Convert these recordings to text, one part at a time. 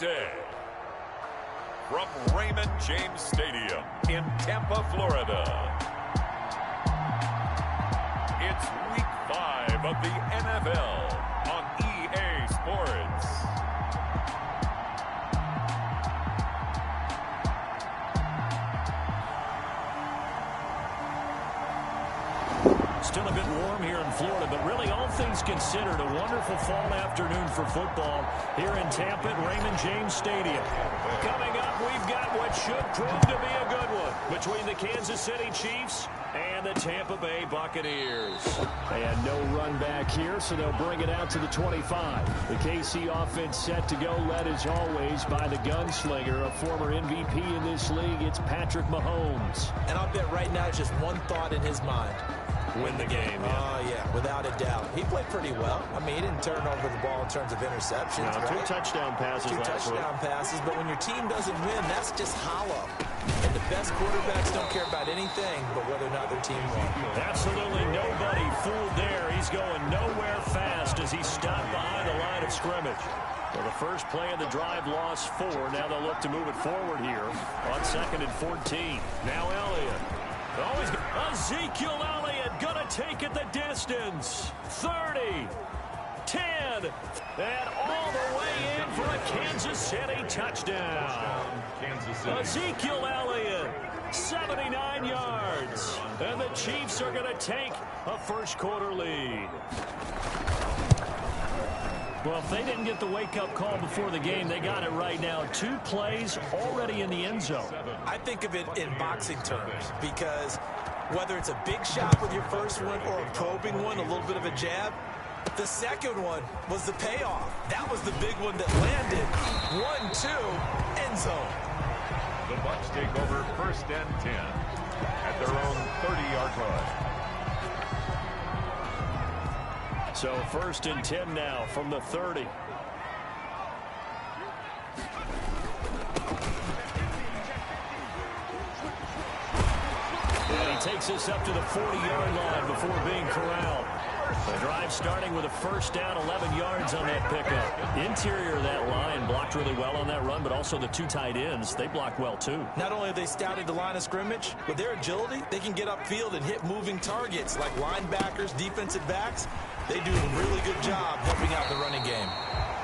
day. From Raymond James Stadium in Tampa, Florida, it's Week 5 of the NFL on EA Sports. Still a bit warm here in Florida, but really all things considered, a wonderful fall afternoon for football here in Tampa at Raymond James Stadium. Coming up, we've got what should prove to be a good one between the Kansas City Chiefs and the Tampa Bay Buccaneers. They had no run back here, so they'll bring it out to the 25. The KC offense set to go, led as always by the gunslinger, a former MVP in this league. It's Patrick Mahomes. And I'll bet right now just one thought in his mind. Win the game. Yeah, without a doubt. He played pretty well. I mean, he didn't turn over the ball in terms of interceptions. No, right? Two touchdown passes. But when your team doesn't win, that's just hollow. And the best quarterbacks don't care about anything but whether or not their team won. Absolutely nobody fooled there. He's going nowhere fast as he stopped behind the line of scrimmage. Well, the first play of the drive lost 4. Now they'll look to move it forward here on 2nd and 14. Now Elliott. Ezekiel Elliott gonna take it the distance. 30, 10, and all the way in for a Kansas City touchdown. Ezekiel Elliott, 79 yards. And the Chiefs are gonna take a first quarter lead. Well, if they didn't get the wake-up call before the game, they got it right now. 2 plays already in the end zone. I think of it in boxing terms because whether it's a big shot with your first one or a probing one, a little bit of a jab, the second one was the payoff. That was the big one that landed. 1-2, end zone. The Bucs take over 1st and 10 at their own 30-yard line. So 1st and 10 now from the 30. And he takes us up to the 40-yard line before being corralled. The drive starting with a first down, 11 yards on that pickup. Interior of that line blocked really well on that run, but also the 2 tight ends, they blocked well too. Not only have they scouted the line of scrimmage, with their agility, they can get upfield and hit moving targets like linebackers, defensive backs. They do a really good job helping out the running game.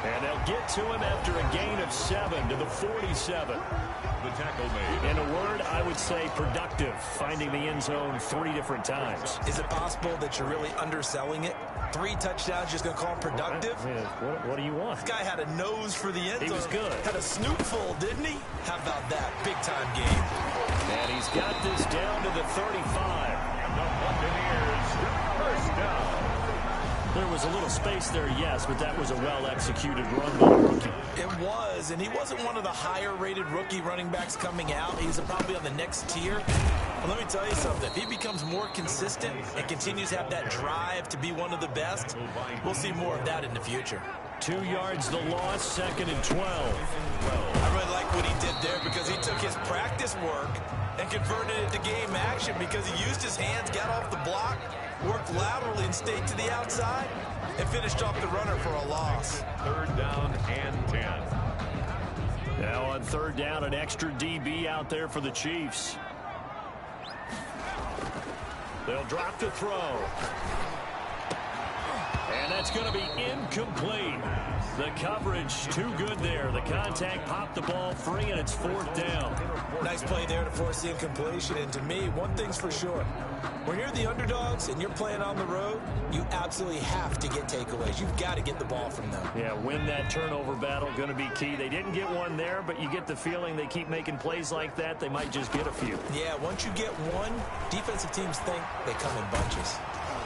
And they'll get to him after a gain of 7 to the 47. The tackle made. In a word, I would say productive, finding the end zone 3 different times. Is it possible that you're really underselling it? 3 touchdowns, just going to call him productive? What do you want? This guy had a nose for the end zone. He was good. Had a snootful, didn't he? How about that? Big-time game. And he's got this down to the 35. And the Buccaneers, first down. There was a little space there, yes, but that was a well-executed run by the rookie. It was, and he wasn't one of the higher-rated rookie running backs coming out. He's probably on the next tier. But let me tell you something. If he becomes more consistent and continues to have that drive to be one of the best, we'll see more of that in the future. 2 yards the loss, 2nd and 12. I really like what he did there because he took his practice work and converted it to game action because he used his hands, got off the block, worked laterally and stayed to the outside, and finished off the runner for a loss. 3rd down and 10. Now on 3rd down, an extra DB out there for the Chiefs. They'll drop to throw. And that's going to be incomplete. The coverage too good there. The contact popped the ball free, and it's 4th down. Nice play there to force the incompletion. And to me, one thing's for sure. When you're the underdogs and you're playing on the road, you absolutely have to get takeaways. You've got to get the ball from them. Yeah, win that turnover battle, going to be key. They didn't get one there, but you get the feeling they keep making plays like that, they might just get a few. Yeah, once you get one, defensive teams think they come in bunches.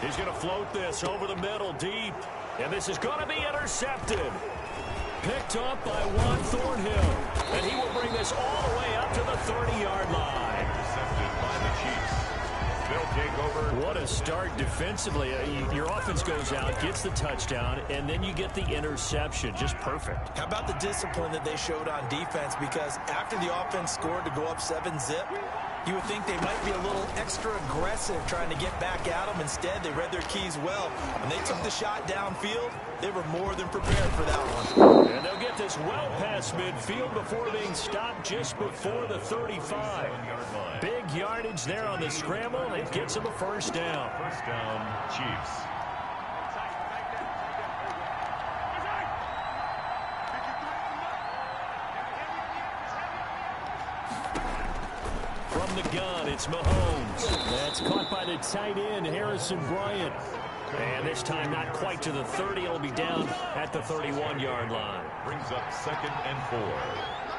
He's going to float this over the middle deep. And this is going to be intercepted. Picked up by Juan Thornhill. And he will bring this all the way up to the 30-yard line. Intercepted by the Chiefs. They'll take over. What a start defensively. Your offense goes out, gets the touchdown, and then you get the interception. Just perfect. How about the discipline that they showed on defense? Because after the offense scored to go up 7-zip, You would think they might be a little extra aggressive trying to get back at them. Instead, they read their keys well. When they took the shot downfield, they were more than prepared for that one. And they'll get this well past midfield before being stopped just before the 35. Big yardage there on the scramble. It gets them a first down. First down, Chiefs. From the gun, it's Mahomes. That's caught by the tight end, Harrison Bryant. And this time not quite to the 30. It'll be down at the 31-yard line. Brings up 2nd and 4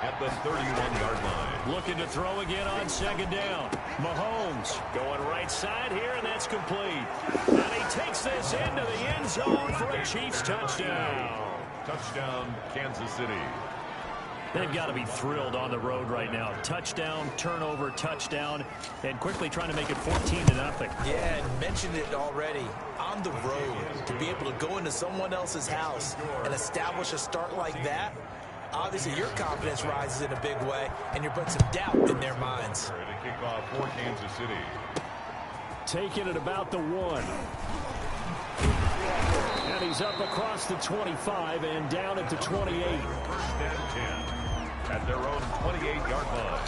at the 31-yard line. Looking to throw again on 2nd down. Mahomes going right side here, and that's complete. And he takes this into the end zone for a Chiefs touchdown. Touchdown, Kansas City. They've got to be thrilled on the road right now. Touchdown, turnover, touchdown, and quickly trying to make it 14-0. Yeah, and mentioned it already. On the road, to be able to go into someone else's house and establish a start like that, obviously your confidence rises in a big way, and you're putting some doubt in their minds. To kick off for Kansas City. Taking it about the 1. And he's up across the 25 and down at the 28. First and 10 at their own 28-yard line.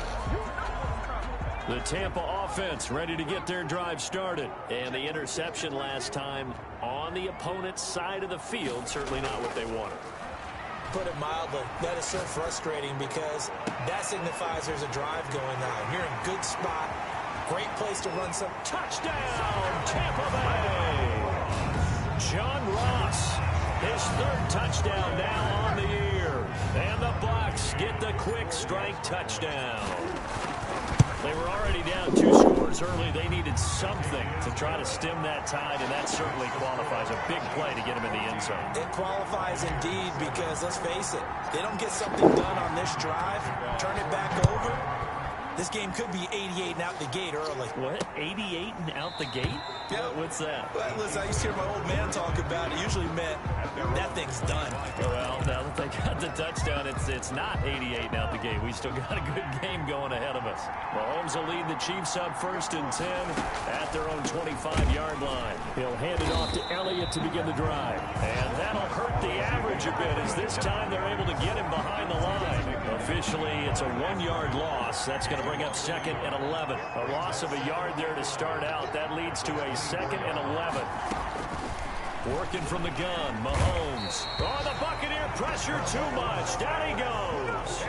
The Tampa offense ready to get their drive started. And the interception last time on the opponent's side of the field. Certainly not what they wanted. Put it mildly, that is so frustrating because that signifies there's a drive going on. You're in good spot. Great place to run some. Touchdown, Tampa Bay! John Ross, his 3rd touchdown now on the year. And the Bucs get the quick strike touchdown. They were already down 2 scores early. They needed something to try to stem that tide, and that certainly qualifies. A big play to get them in the end zone. It qualifies indeed because, let's face it, they don't get something done on this drive, turn it back over, this game could be 88 and out the gate early. What? 88 and out the gate? Yeah. What's that? Well, listen, I used to hear my old man talk about it. Usually meant that thing's done. Well, now that they got the touchdown, it's not 88 and out the gate. We still got a good game going ahead of us. Mahomes will lead the Chiefs up 1st and 10 at their own 25-yard line. He'll hand it off to Elliott to begin the drive. And that'll hurt the average a bit as this time they're able to get him behind the line. Officially, it's a 1-yard loss. That's going to bring up 2nd and 11. A loss of a yard there to start out. That leads to a 2nd and 11. Working from the gun, Mahomes. Oh, the Buccaneer pressure too much. Down he goes.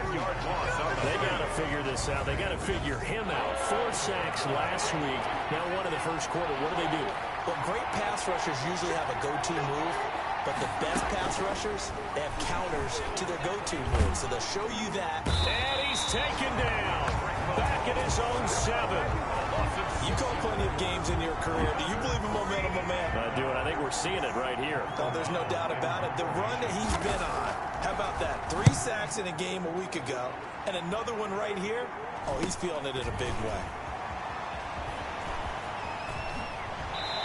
They got to figure this out. They got to figure him out. 4 sacks last week. Now 1 in the first quarter. What do? Well, great pass rushers usually have a go-to move. But the best pass rushers, they have counters to their go-to move. So they'll show you that. And he's taken down. Back at his own 7. You call plenty of games in your career. Do you believe in momentum, my man? I do, and I think we're seeing it right here. Oh, there's no doubt about it. The run that he's been on. How about that? 3 sacks in a game a week ago. And another one right here. Oh, he's feeling it in a big way.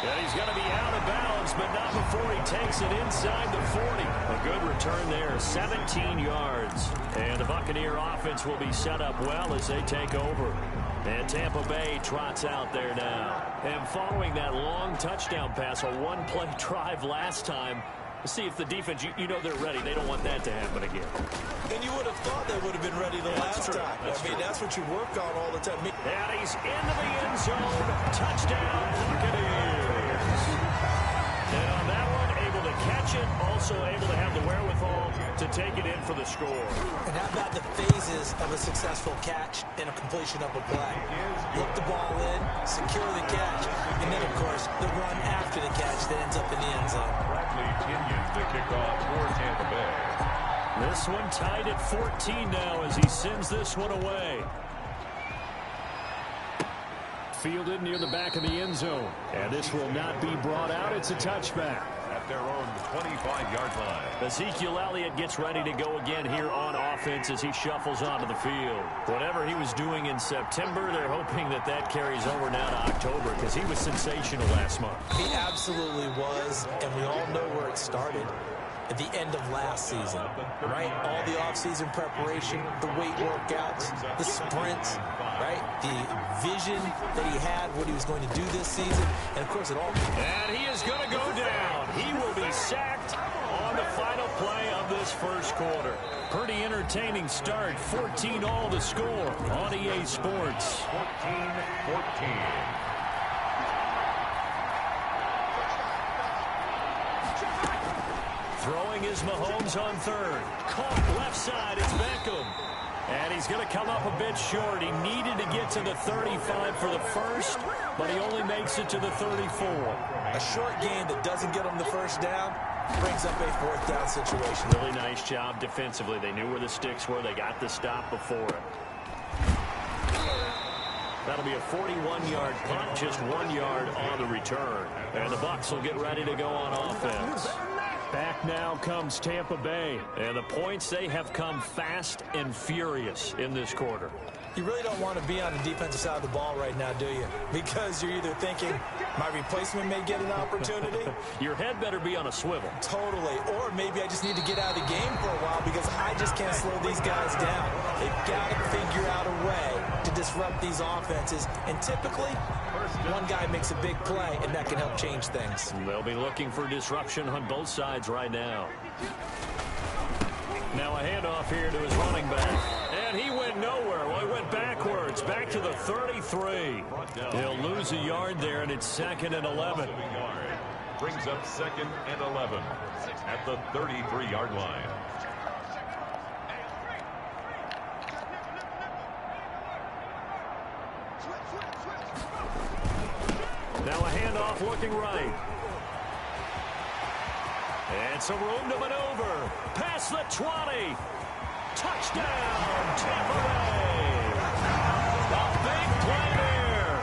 And he's going to be out of bounds, but not before he takes it inside the 40. A good return there, 17 yards. And the Buccaneer offense will be set up well as they take over. And Tampa Bay trots out there now. And following that long touchdown pass, a 1-play drive last time, see if the defense, you know they're ready. They don't want that to happen again. And you would have thought they would have been ready the last time. That's what you work on all the time. And he's into the end zone. Touchdown, Buccaneers. And on that one, able to catch it, also able to have the wherewithal to take it in for the score. And how about the phases of a successful catch and a completion of a play? Look the ball in, secure the catch, and then, of course, the run after the catch that ends up in the end zone. Bradley continues the kickoff for Tampa Bay. This one tied at 14 now as he sends this one away. Fielded near the back of the end zone. And this will not be brought out. It's a touchback. At their own 25-yard line. Ezekiel Elliott gets ready to go again here on offense as he shuffles onto the field. Whatever he was doing in September, they're hoping that carries over now to October because he was sensational last month. He absolutely was, and we all know where it started. at the end of last season, right? All the offseason preparation, the weight workouts, the sprints, right? The vision that he had, what he was going to do this season, and of course it all. And he is going to go down. He will be sacked on the final play of this first quarter. Pretty entertaining start. 14-all the score on EA Sports. 14-14. Throwing is Mahomes on third. Caught left side. It's Beckham. And he's going to come up a bit short. He needed to get to the 35 for the first, but he only makes it to the 34. A short gain that doesn't get him the first down brings up a fourth down situation. Really nice job defensively. They knew where the sticks were. They got the stop before it. That'll be a 41-yard punt, just 1 yard on the return. And the Bucs will get ready to go on offense. Back now comes Tampa Bay. And the points, they have come fast and furious in this quarter. You really don't want to be on the defensive side of the ball right now, do you? Because you're either thinking, my replacement may get an opportunity. Your head better be on a swivel. Totally. Or maybe I just need to get out of the game for a while because I just can't slow these guys down. They've got to figure out a way to disrupt these offenses. And typically, one guy makes a big play, and that can help change things. They'll be looking for disruption on both sides right now. Now a handoff here to his running back. And he went nowhere. Well, he went backwards. Back to the 33. He'll lose a yard there, and it's 2nd and 11. Brings up 2nd and 11 at the 33-yard line. Now a handoff looking right. And some room to maneuver. Past the 20. Touchdown, Tampa Bay. A big play there.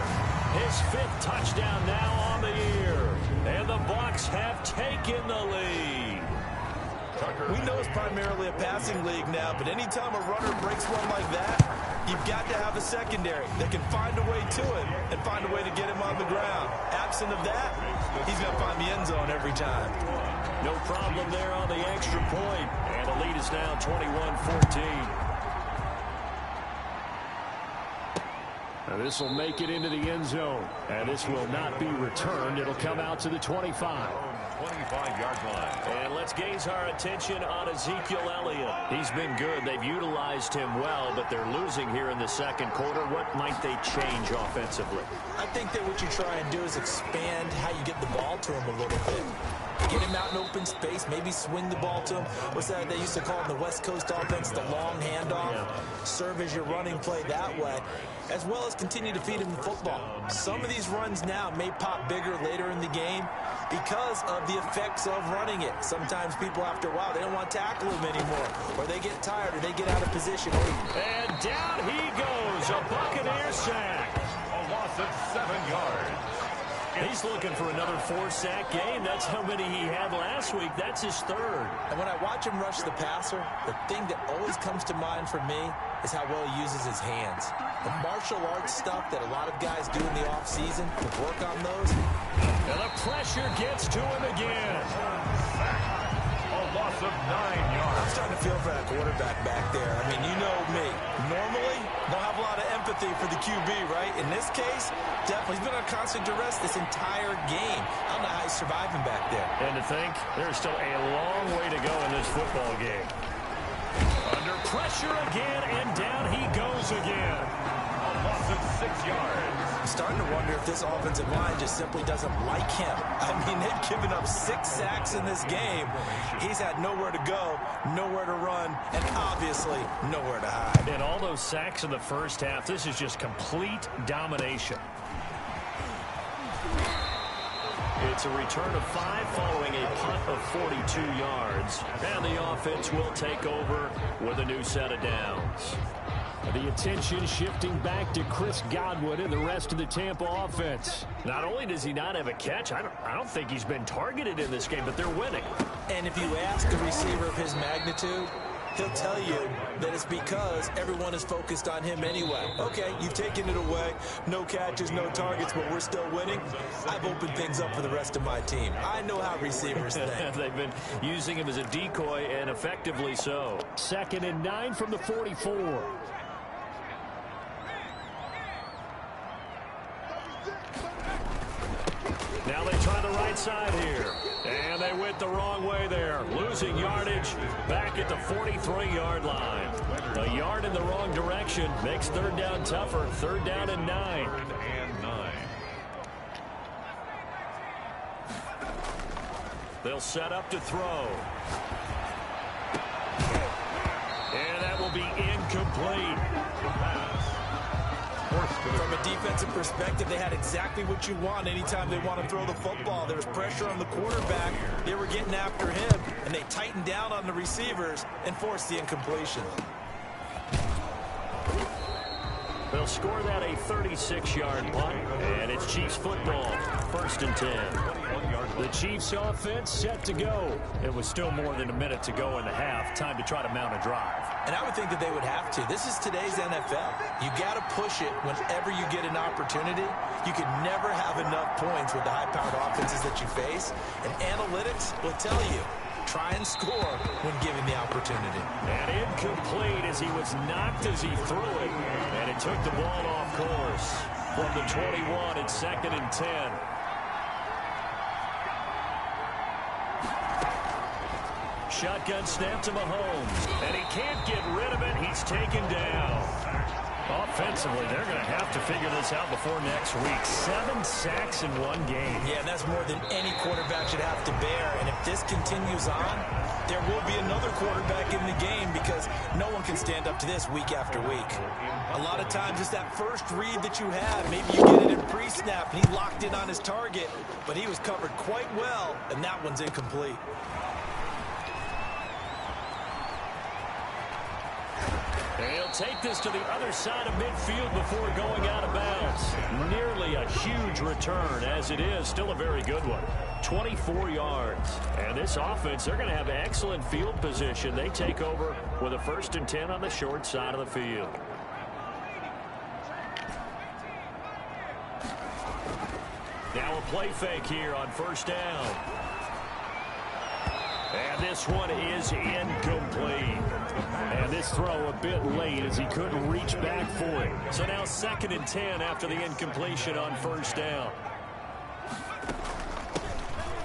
His 5th touchdown now on the year. And the Bucs have taken the lead. We know it's primarily a passing league now, but anytime a runner breaks one like that, you've got to have a secondary that can find a way to it and find a way to get him on the ground. Absent of that, he's going to find the end zone every time. No problem there on the extra point. And the lead is now 21-14. Now this will make it into the end zone. And this will not be returned. It'll come out to the 25. 25-yard line. And let's gaze our attention on Ezekiel Elliott. He's been good. They've utilized him well, but they're losing here in the second quarter. What might they change offensively? I think that what you try and do is expand how you get the ball to him a little bit. Get him out in open space, maybe swing the ball to him. What's that they used to call in the West Coast offense, the long handoff? Yeah. Serve as your running play that way, as well as continue to feed him the football. Some of these runs now may pop bigger later in the game because of the effects of running it. Sometimes people, after a while, they don't want to tackle him anymore, or they get tired, or they get out of position. And down he goes, a Buccaneer sack. A loss of 7 yards. He's looking for another 4-sack game. That's how many he had last week. That's his 3rd. And when I watch him rush the passer, the thing that always comes to mind for me is how well he uses his hands. The martial arts stuff that a lot of guys do in the offseason to work on those. And the pressure gets to him again. A loss of 9 yards. I'm starting to feel for that quarterback back there. I mean, you know me. Normally, don't have a lot of empathy for the QB, right? In this case, definitely. He's been on constant duress this entire game. I don't know how he's surviving back there. And to think, there's still a long way to go in this football game. Under pressure again, and down he goes again. A loss of 6 yards. I'm starting to wonder if this offensive line just simply doesn't like him. I mean, they've given up 6 sacks in this game. He's had nowhere to go, nowhere to run, and obviously nowhere to hide. And all those sacks in the first half, this is just complete domination. It's a return of 5 following a punt of 42 yards. And the offense will take over with a new set of downs. The attention shifting back to Chris Godwin and the rest of the Tampa offense. Not only does he not have a catch, I don't think he's been targeted in this game, but they're winning. And if you ask a receiver of his magnitude, he'll tell you that it's because everyone is focused on him anyway. Okay, you've taken it away. No catches, no targets, but we're still winning. I've opened things up for the rest of my team. I know how receivers think. They've been using him as a decoy, and effectively so. 2nd and 9 from the 44. Now they try the right side here. And they went the wrong way there. Losing yardage back at the 43-yard line. A yard in the wrong direction makes 3rd down tougher. 3rd down and 9. They'll set up to throw. And that will be incomplete. From a defensive perspective, they had exactly what you want anytime they want to throw the football. There was pressure on the quarterback. They were getting after him, and they tightened down on the receivers and forced the incompletion. They'll score that a 36-yard punt, and it's Chiefs football. 1st and 10. The Chiefs offense set to go. It was still more than a minute to go in the half. Time to try to mount a drive. And I would think that they would have to. This is today's NFL. You got to push it whenever you get an opportunity. You could never have enough points with the high-powered offenses that you face. And analytics will tell you, try and score when given the opportunity. And incomplete as he was knocked as he threw it. And it took the ball off course from the 21 at 2nd and 10. Shotgun snap to Mahomes, and he can't get rid of it. He's taken down. Offensively, they're going to have to figure this out before next week. 7 sacks in one game. Yeah, and that's more than any quarterback should have to bear. And if this continues on, there will be another quarterback in the game because no one can stand up to this week after week. A lot of times it's that first read that you have. Maybe you get it in pre-snap, and he locked in on his target, but he was covered quite well, and that one's incomplete. And he'll take this to the other side of midfield before going out of bounds. Nearly a huge return as it is. Still a very good one. 24 yards. And this offense, they're going to have excellent field position. They take over with a 1st and 10 on the short side of the field. Now a play fake here on 1st down. And this one is incomplete. And this throw a bit late as he couldn't reach back for it. So now 2nd and 10 after the incompletion on 1st down.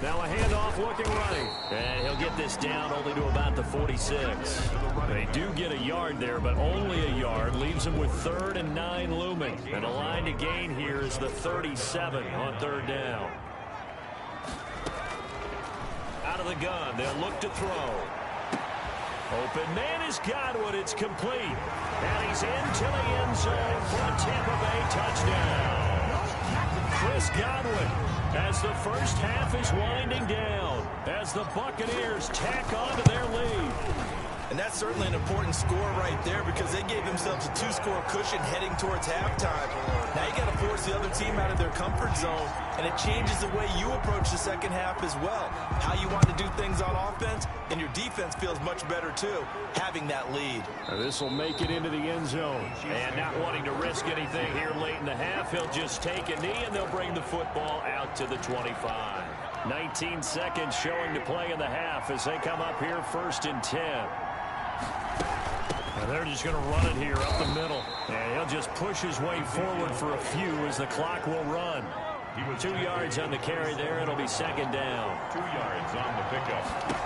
Now a handoff looking right. And he'll get this down only to about the 46. They do get a yard there, but only a yard. Leaves him with 3rd and 9 looming. And a line to gain here is the 37 on 3rd down. Out of the gun, they'll look to throw. Open man is Godwin. It's complete. And he's into the end zone for a Tampa Bay touchdown. Chris Godwin, as the first half is winding down, as the Buccaneers tack on to their lead. And that's certainly an important score right there because they gave themselves a 2-score cushion heading towards halftime. Now you got to force the other team out of their comfort zone, and it changes the way you approach the second half as well. How you want to do things on offense, and your defense feels much better too, having that lead. This will make it into the end zone. And not wanting to risk anything here late in the half, he'll just take a knee, and they'll bring the football out to the 25. 19 seconds showing to play in the half as they come up here 1st and 10. And they're just going to run it here up the middle. And he'll just push his way forward for a few as the clock will run. 2 yards on the carry there. It'll be 2nd down. 2 yards on the pickup.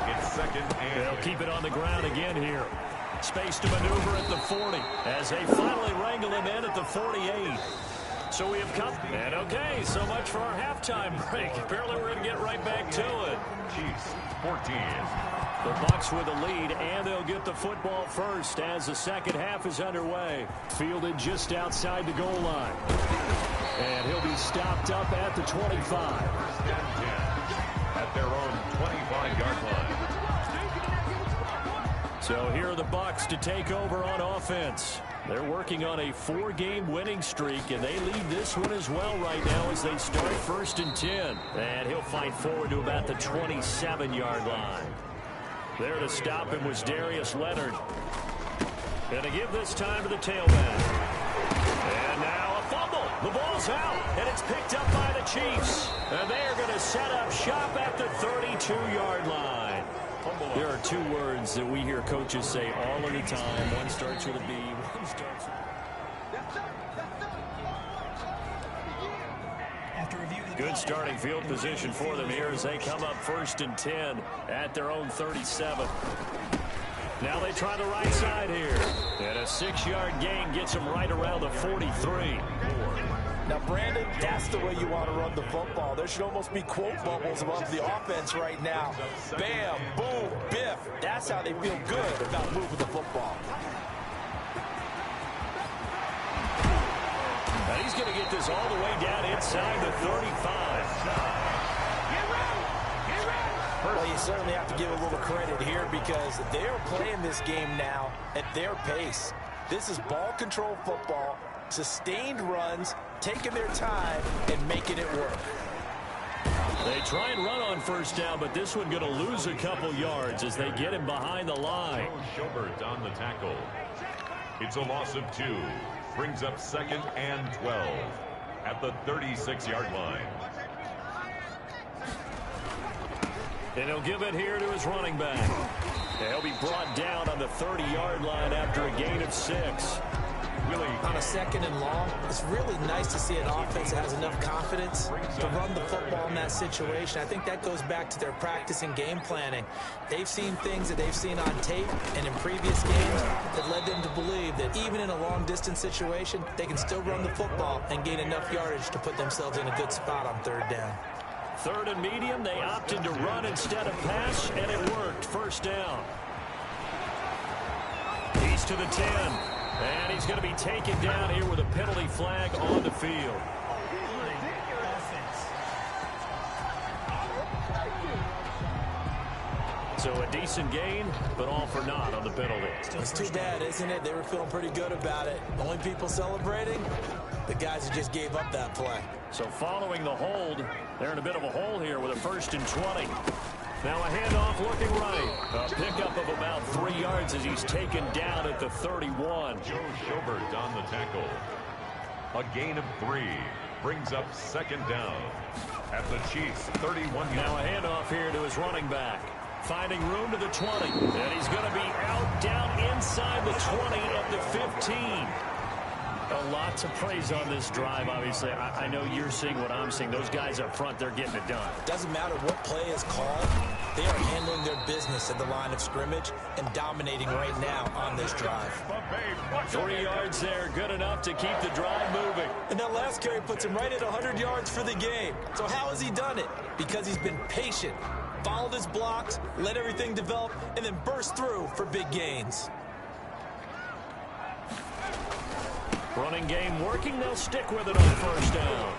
It's 2nd and They'll keep it on the ground again here. Space to maneuver at the 40 as they finally wrangle him in at the 48. So we have come. And okay, so much for our halftime break. Apparently we're going to get right back to it. Chiefs 14. The Bucs with the lead, and they'll get the football first as the second half is underway. Fielded just outside the goal line. And he'll be stopped up at the 25. At their own 25-yard line. So here are the Bucs to take over on offense. They're working on a 4-game winning streak, and they lead this one as well right now as they start 1st and 10. And he'll fight forward to about the 27-yard line. There to stop him was Darius Leonard. Going to give this time to the tailback. And now a fumble. The ball's out, and it's picked up by the Chiefs. And they are going to set up shop at the 32-yard line. There are two words that we hear coaches say all of the time. One starts with a B, one starts with a... Good starting field position for them here as they come up 1st and 10 at their own 37. Now they try the right side here. And a 6-yard gain gets them right around the 43. Now, Brandon, that's the way you want to run the football. There should almost be quote bubbles above the offense right now. Bam, boom, biff. That's how they feel good about moving the football. Now he's going to get this all the way down inside the 35. Well, you certainly have to give a little credit here because they're playing this game now at their pace. This is ball control football, sustained runs, taking their time and making it work. They try and run on 1st down, but this one going to lose a couple yards as they get him behind the line. Schobert on the tackle. It's a loss of 2. Brings up 2nd and 12 at the 36-yard line. And he'll give it here to his running back. And he'll be brought down on the 30-yard line after a gain of 6. On a 2nd and long, it's really nice to see an offense that has enough confidence to run the football in that situation. I think that goes back to their practice and game planning. They've seen things that they've seen on tape and in previous games that led them to believe that even in a long-distance situation, they can still run the football and gain enough yardage to put themselves in a good spot on 3rd down. 3rd and medium, they opted to run instead of pass, and it worked. 1st down. He's to the 10. And he's going to be taken down here with a penalty flag on the field. So a decent gain, but all for naught on the penalty. It's too bad, isn't it? They were feeling pretty good about it. The only people celebrating, the guys who just gave up that play. So following the hold, they're in a bit of a hole here with a 1st and 20. Now a handoff looking right. A pickup of about 3 yards as he's taken down at the 31. Joe Schobert on the tackle. A gain of 3. Brings up 2nd down at the Chiefs' 31. Now a handoff here to his running back. Finding room to the 20. And he's going to be out down inside the 20 at the 15. A lot to praise on this drive, obviously. I know you're seeing what I'm seeing. Those guys up front, they're getting it done. Doesn't matter what play is called. They are handling their business at the line of scrimmage and dominating right now on this drive. 3 yards there, good enough to keep the drive moving. And that last carry puts him right at 100 yards for the game. So how has he done it? Because he's been patient, followed his blocks, let everything develop, and then burst through for big gains. Running game working. They'll stick with it on 1st down.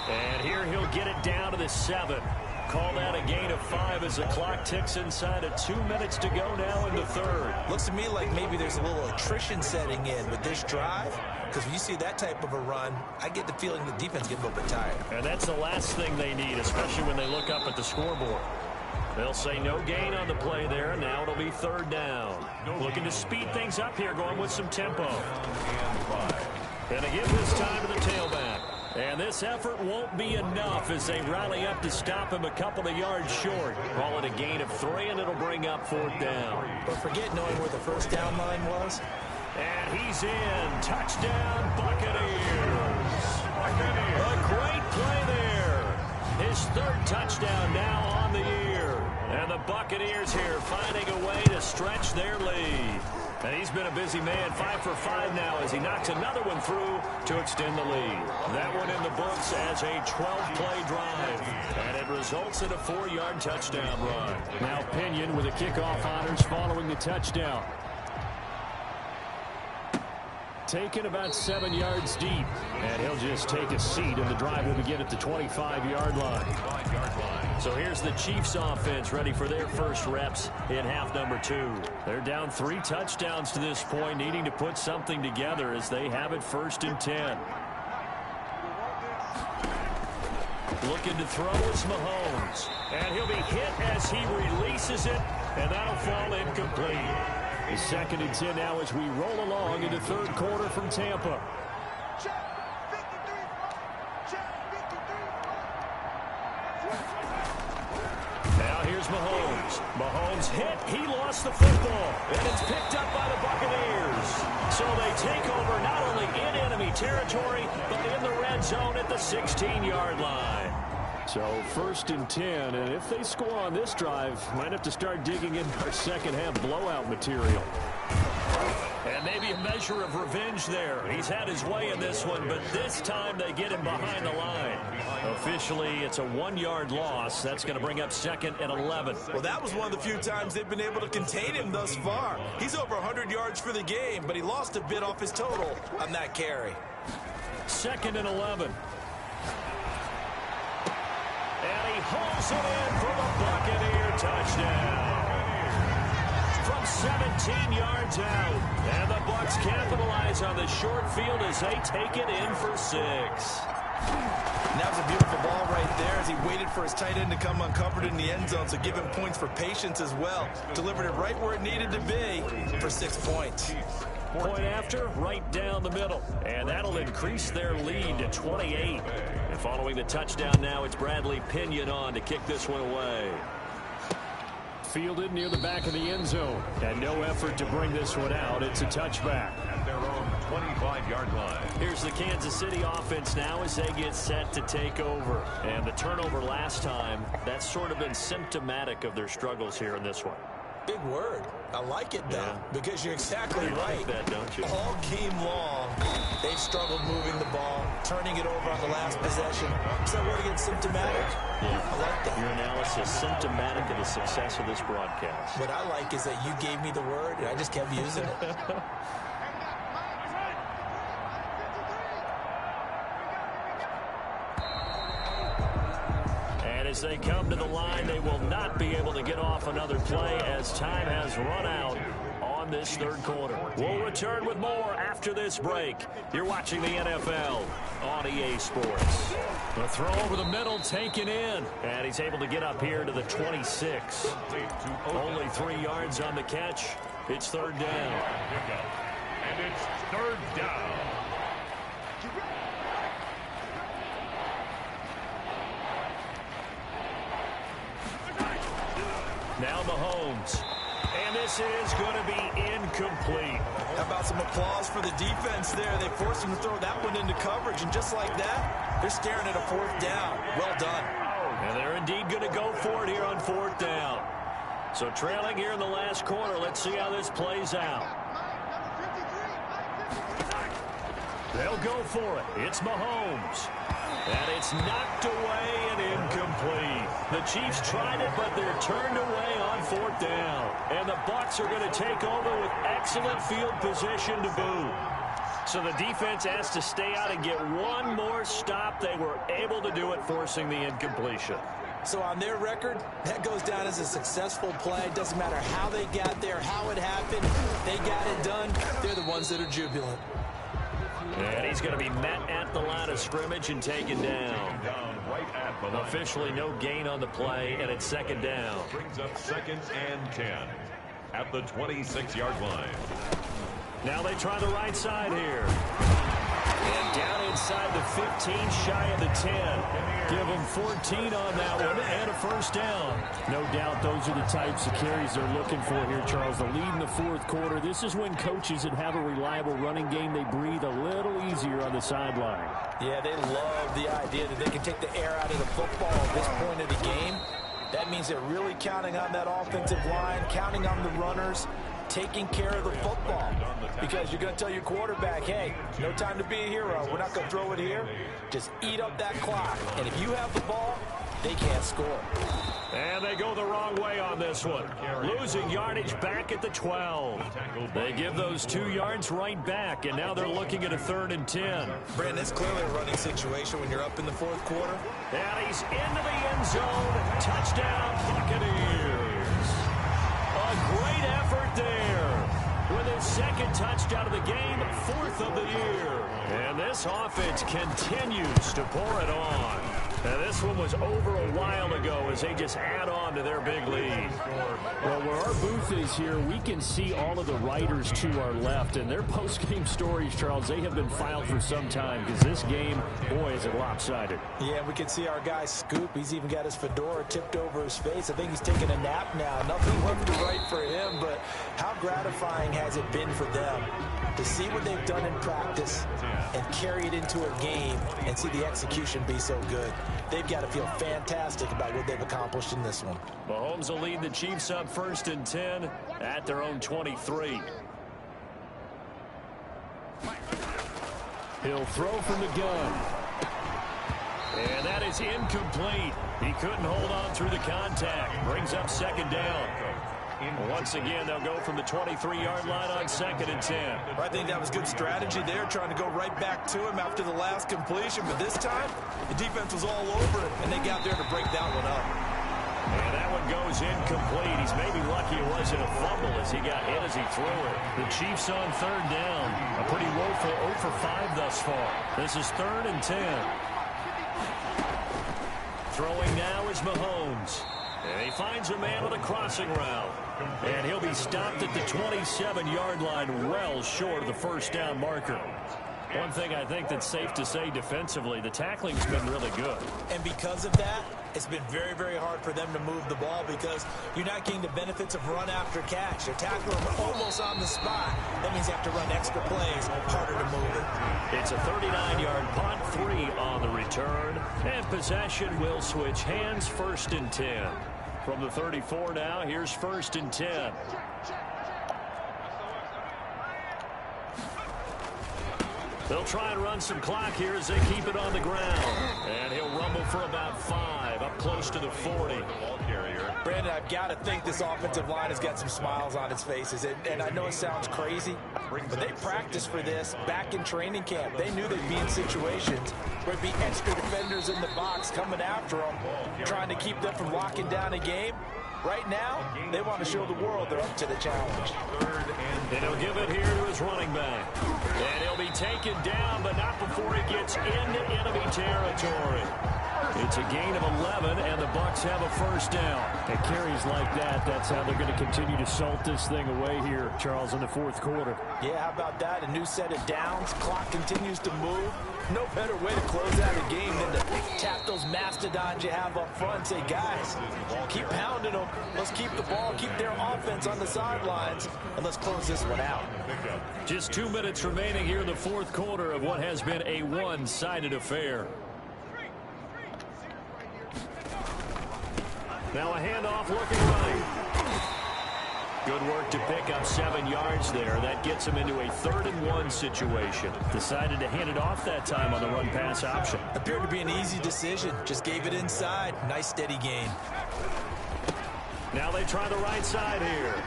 And here he'll get it down to the 7. Call that a gain of 5 as the clock ticks inside of 2 minutes to go now in the 3rd. Looks to me like maybe there's a little attrition setting in with this drive. Because when you see that type of a run, I get the feeling the defense gets a little bit tired. And that's the last thing they need, especially when they look up at the scoreboard. They'll say no gain on the play there. Now it'll be 3rd down. Looking to speed things up here, going with some tempo. And to give this time to the tailback. And this effort won't be enough as they rally up to stop him a couple of yards short. Call it a gain of 3, and it'll bring up 4th down. But forget knowing where the 1st down line was. And he's in. Touchdown, Buccaneers. A great play there. His 3rd touchdown now on the year. And the Buccaneers here finding a way to stretch their lead. And he's been a busy man, 5 for 5 now as he knocks another one through to extend the lead. That one in the books as a 12-play drive. And it results in a 4-yard touchdown run. Now Pinion with the kickoff honors following the touchdown. Taken about 7 yards deep. And he'll just take a seat, and the drive will begin at the 25-yard line. So here's the Chiefs offense ready for their first reps in half number 2. They're down 3 touchdowns to this point, needing to put something together as they have it 1st and 10. Looking to throw is Mahomes. And he'll be hit as he releases it and that'll fall incomplete. The 2nd and 10 now as we roll along in the 3rd quarter from Tampa. Now here's Mahomes. Mahomes hit. He lost the football. And it's picked up by the Buccaneers. So they take over not only in enemy territory, but in the red zone at the 16-yard line. So 1st and 10, and if they score on this drive, might have to start digging into our second-half blowout material. And maybe a measure of revenge there. He's had his way in this one, but this time they get him behind the line. Officially, it's a 1-yard loss. That's going to bring up 2nd and 11. Well, that was one of the few times they've been able to contain him thus far. He's over 100 yards for the game, but he lost a bit off his total on that carry. 2nd and 11. And he hauls it in for the Buccaneer touchdown. From 17 yards out. And the Bucs capitalize on the short field as they take it in for 6. And that was a beautiful ball right there as he waited for his tight end to come uncovered in the end zone, so give him points for patience as well. Delivered it right where it needed to be for 6 points. Point after, right down the middle. And that'll increase their lead to 28. And following the touchdown now, it's Bradley Pinion on to kick this one away. Fielded near the back of the end zone. And no effort to bring this one out. It's a touchback. At their own 25-yard line. Here's the Kansas City offense now as they get set to take over. And the turnover last time, that's sort of been symptomatic of their struggles here in this one. Big word. I like it, though, because you're exactly right. Like that, don't you? All game long, they've struggled moving the ball, turning it over on the last possession. So what again, symptomatic? Yeah. I like that. Your analysis symptomatic of the success of this broadcast. What I like is that you gave me the word, and I just kept using it. As they come to the line, they will not be able to get off another play as time has run out on this 3rd quarter. We'll return with more after this break. You're watching the NFL on EA Sports. The throw over the middle taken in, and he's able to get up here to the 26. Only 3 yards on the catch. It's 3rd down. And it's 3rd down. Now Mahomes. And this is going to be incomplete. How about some applause for the defense there? They forced him to throw that one into coverage, and just like that, they're staring at a 4th down. Well done. And they're indeed going to go for it here on 4th down. So trailing here in the last quarter, let's see how this plays out. They'll go for it. It's Mahomes. And it's knocked away and incomplete. The Chiefs tried it, but they're turned away on 4th down. And the Bucs are going to take over with excellent field position to boot. So the defense has to stay out and get one more stop. They were able to do it, forcing the incompletion. So on their record, that goes down as a successful play. It doesn't matter how they got there, how it happened. They got it done. They're the ones that are jubilant. And he's going to be met at the line of scrimmage and taken down. Officially no gain on the play, and it's 2nd down. Brings up 2nd and 10 at the 26-yard line. Now they try the right side here. And down inside the 15, shy of the 10. Give them 14 on that one and a 1st down. No doubt those are the types of carries they're looking for here, Charles. The lead in the 4th quarter. This is when coaches that have a reliable running game, they breathe a little easier on the sideline. Yeah, they love the idea that they can take the air out of the football at this point of the game. That means they're really counting on that offensive line, counting on the runners, taking care of the football. Because you're going to tell your quarterback, hey, no time to be a hero. We're not going to throw it here. Just eat up that clock. And if you have the ball, they can't score. And they go the wrong way on this one. Losing yardage back at the 12. They give those 2 yards right back, and now they're looking at a 3rd and 10. Brandon, it's clearly a running situation when you're up in the 4th quarter. And he's into the end zone. Touchdown, Buccaneers. A great effort there. With his 2nd touchdown of the game, 4th of the year. And this offense continues to pour it on. Now, this one was over a while ago as they just add on to their big lead. Well, where our booth is here, we can see all of the writers to our left. And their post-game stories, Charles, they have been filed for some time because this game, boy, is it lopsided. Yeah, we can see our guy Scoop. He's even got his fedora tipped over his face. I think he's taking a nap now. Nothing left to write for him, but how gratifying has it been for them to see what they've done in practice and carry it into a game and see the execution be so good. They've got to feel fantastic about what they've accomplished in this one. Mahomes will lead the Chiefs up 1st and 10 at their own 23. He'll throw from the gun. And that is incomplete. He couldn't hold on through the contact. Brings up 2nd down. Once again, they'll go from the 23-yard line on 2nd and 10. I think that was good strategy there, trying to go right back to him after the last completion. But this time, the defense was all over it, and they got there to break that one up. And that one goes incomplete. He's maybe lucky it wasn't a fumble as he got hit as he threw it. The Chiefs on 3rd down. A pretty woeful 0 for 5 thus far. This is 3rd and 10. Throwing now is Mahomes. And he finds a man on a crossing route. And he'll be stopped at the 27-yard line, well short of the 1st down marker. One thing I think that's safe to say defensively, the tackling's been really good. And because of that, it's been very, very hard for them to move the ball because you're not getting the benefits of run after catch. They're tackling them almost on the spot. That means you have to run extra plays, harder to move it. It's a 39-yard punt, 3 on the return. And possession will switch hands, 1st and 10. From the 34 now, here's 1st and 10. They'll try and run some clock here as they keep it on the ground. And he'll rumble for about 5, up close to the 40. Brandon, I've got to think this offensive line has got some smiles on its faces. And I know it sounds crazy, but they practiced for this back in training camp. They knew they'd be in situations where it'd be extra defenders in the box coming after them, trying to keep them from locking down a game. Right now, they want to show the world they're up to the challenge. And he'll give it here to his running back. And he'll be taken down, but not before he gets into enemy territory. It's a gain of 11, and the Bucs have a 1st down. At carries like that, that's how they're going to continue to salt this thing away here, Charles, in the 4th quarter. Yeah, how about that? A new set of downs. Clock continues to move. No better way to close out a game than to tap those mastodons you have up front and say, guys, keep pounding them. Let's keep the ball, keep their offense on the sidelines, and let's close this one out. Just 2 minutes remaining here in the 4th quarter of what has been a one-sided affair. Now a handoff looking right. Good work to pick up 7 yards there. That gets him into a 3rd and 1 situation. Decided to hand it off that time on the run-pass option. Appeared to be an easy decision. Just gave it inside. Nice steady gain. Now they try the right side here.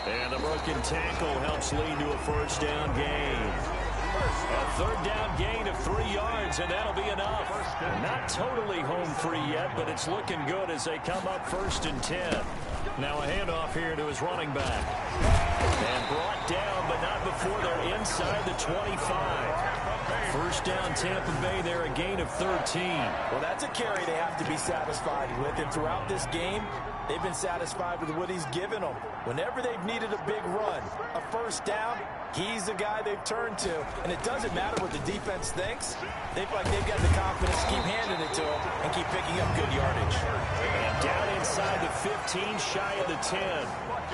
And the broken tackle helps lead to a 1st down gain. A 3rd down gain of 3 yards, and that'll be enough. Not totally home free yet, but it's looking good as they come up 1st and 10. Now a handoff here to his running back. And brought down, but not before they're inside the 25. 1st down Tampa Bay there, a gain of 13. Well, that's a carry they have to be satisfied with. And throughout this game, they've been satisfied with what he's given them. Whenever they've needed a big run, a 1st down, he's the guy they've turned to. And it doesn't matter what the defense thinks. They feel like they've got the confidence to keep handing it to him and keep picking up good yardage. And down inside the 15, shy of the 10.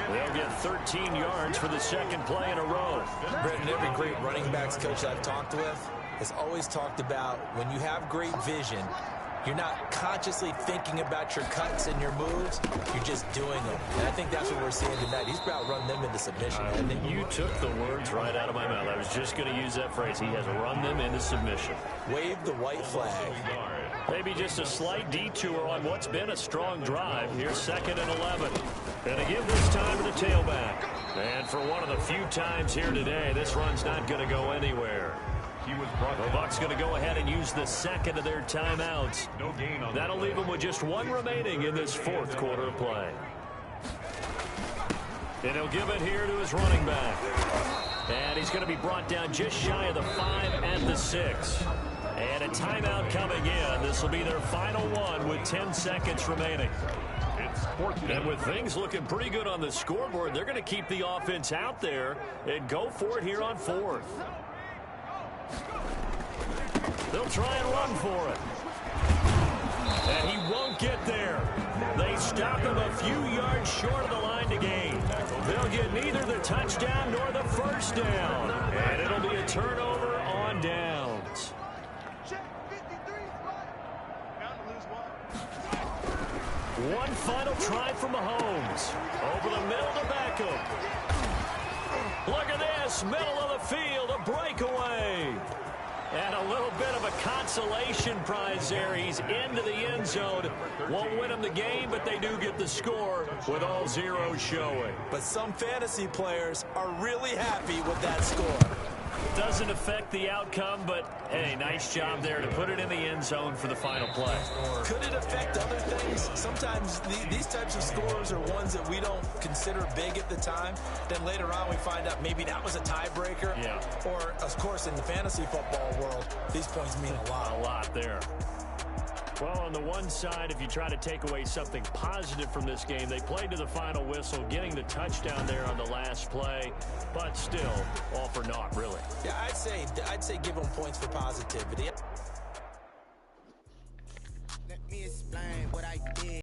They'll get 13 yards for the 2nd play in a row. Brendan, every great running backs coach I've talked with has always talked about when you have great vision, you're not consciously thinking about your cuts and your moves. You're just doing them. And I think that's what we're seeing tonight. He's about run them into submission. You took the words right out of my mouth. I was just going to use that phrase. He has run them into submission. Wave the white flag. Maybe just a slight detour on what's been a strong drive. Here's 2nd and 11. And to give this time to the tailback. And for one of the few times here today, this run's not going to go anywhere. The Bucs going to go ahead and use the 2nd of their timeouts. That'll leave them with just 1 remaining in this 4th quarter of play. And he'll give it here to his running back. And he's going to be brought down just shy of the 5 at the 6. And a timeout coming in. This will be their final one with 10 seconds remaining. And with things looking pretty good on the scoreboard, they're going to keep the offense out there and go for it here on 4th. They'll try and run for it. And he won't get there. They stop him a few yards short of the line to gain. They'll get neither the touchdown nor the first down. And it'll be a turnover on downs. One final try from Mahomes. Over the middle to Beckham. Look at this. Middle of the field. A breakaway. And a little bit of a consolation prize there. He's into the end zone. Won't win them the game, but they do get the score with all zeros showing. But some fantasy players are really happy with that score. Doesn't affect the outcome, but, hey, nice job there to put it in the end zone for the final play. Could it affect other things? Sometimes these types of scores are ones that we don't consider big at the time. Then later on we find out maybe that was a tiebreaker. Yeah. Or, of course, in the fantasy football world, these points mean a lot. A lot there. Well, on the one side, if you try to take away something positive from this game, they played to the final whistle, getting the touchdown there on the last play, but still, all for naught, really. Yeah, I'd say give them points for positivity. Let me explain what I did.